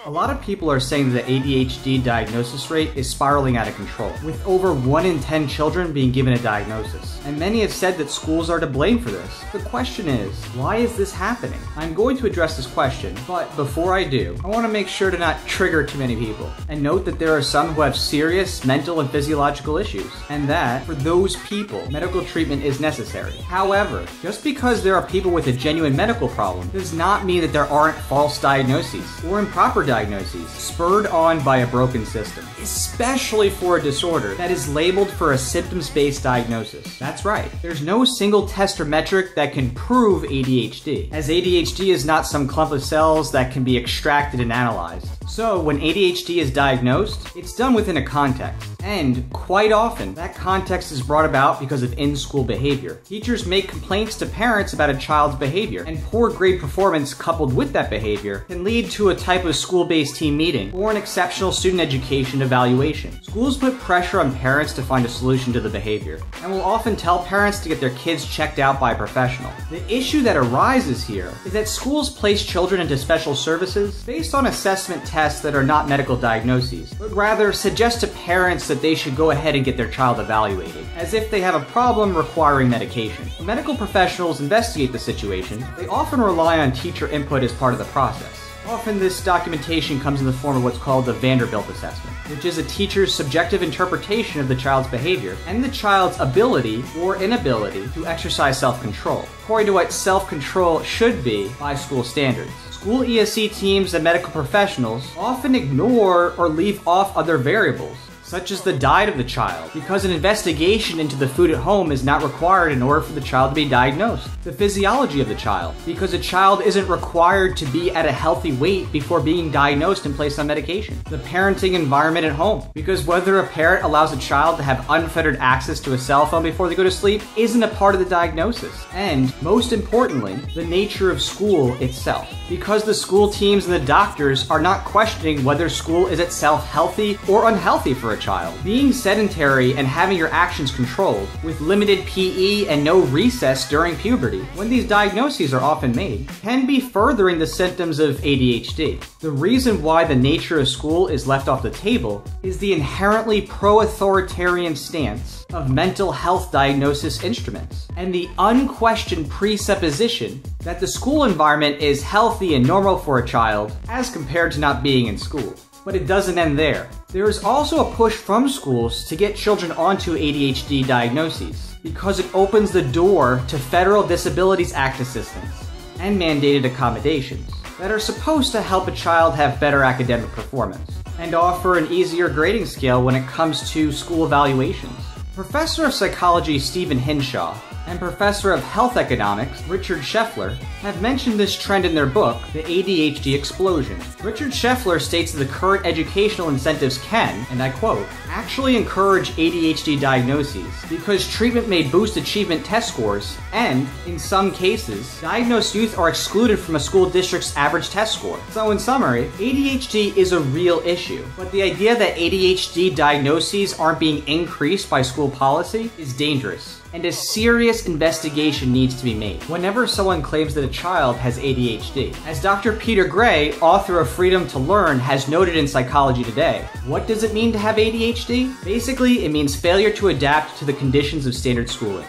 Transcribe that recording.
A lot of people are saying that the ADHD diagnosis rate is spiraling out of control, with over 1 in 10 children being given a diagnosis. And many have said that schools are to blame for this. The question is, why is this happening? I'm going to address this question, but before I do, I want to make sure to not trigger too many people, and note that there are some who have serious mental and physiological issues, and that, for those people, medical treatment is necessary. However, just because there are people with a genuine medical problem does not mean that there aren't false diagnoses or improper diagnoses spurred on by a broken system, especially for a disorder that is labeled for a symptoms-based diagnosis. That's right, there's no single test or metric that can prove ADHD, as ADHD is not some clump of cells that can be extracted and analyzed. So when ADHD is diagnosed, it's done within a context. And quite often, that context is brought about because of in-school behavior. Teachers make complaints to parents about a child's behavior, and poor grade performance coupled with that behavior can lead to a type of school-based team meeting or an exceptional student education evaluation. Schools put pressure on parents to find a solution to the behavior, and will often tell parents to get their kids checked out by a professional. The issue that arises here is that schools place children into special services based on assessment tests that are not medical diagnoses, but rather suggest to parents that they should go ahead and get their child evaluated, as if they have a problem requiring medication. When medical professionals investigate the situation, they often rely on teacher input as part of the process. Often this documentation comes in the form of what's called the Vanderbilt assessment, which is a teacher's subjective interpretation of the child's behavior and the child's ability or inability to exercise self-control, according to what self-control should be by school standards. School ESC teams and medical professionals often ignore or leave off other variables, such as the diet of the child, because an investigation into the food at home is not required in order for the child to be diagnosed. The physiology of the child, because a child isn't required to be at a healthy weight before being diagnosed and placed on medication. The parenting environment at home, because whether a parent allows a child to have unfettered access to a cell phone before they go to sleep isn't a part of the diagnosis. And, most importantly, the nature of school itself, because the school teams and the doctors are not questioning whether school is itself healthy or unhealthy for a child. Being sedentary and having your actions controlled, with limited PE and no recess during puberty, when these diagnoses are often made, can be furthering the symptoms of ADHD. The reason why the nature of school is left off the table is the inherently pro-authoritarian stance of mental health diagnosis instruments, and the unquestioned presupposition that the school environment is healthy and normal for a child as compared to not being in school. But it doesn't end there. There is also a push from schools to get children onto ADHD diagnoses, because it opens the door to Federal Disabilities Act assistance and mandated accommodations that are supposed to help a child have better academic performance and offer an easier grading scale when it comes to school evaluations. Professor of Psychology Stephen Hinshaw and Professor of Health Economics Richard Scheffler have mentioned this trend in their book, The ADHD Explosion. Richard Scheffler states that the current educational incentives can, and I quote, actually encourage ADHD diagnoses because treatment may boost achievement test scores and, in some cases, diagnosed youth are excluded from a school district's average test score. So in summary, ADHD is a real issue, but the idea that ADHD diagnoses aren't being increased by school policy is dangerous, and a serious investigation needs to be made whenever someone claims that a child has ADHD. As Dr. Peter Gray, author of Freedom to Learn, has noted in Psychology Today, what does it mean to have ADHD? Basically, it means failure to adapt to the conditions of standard schooling.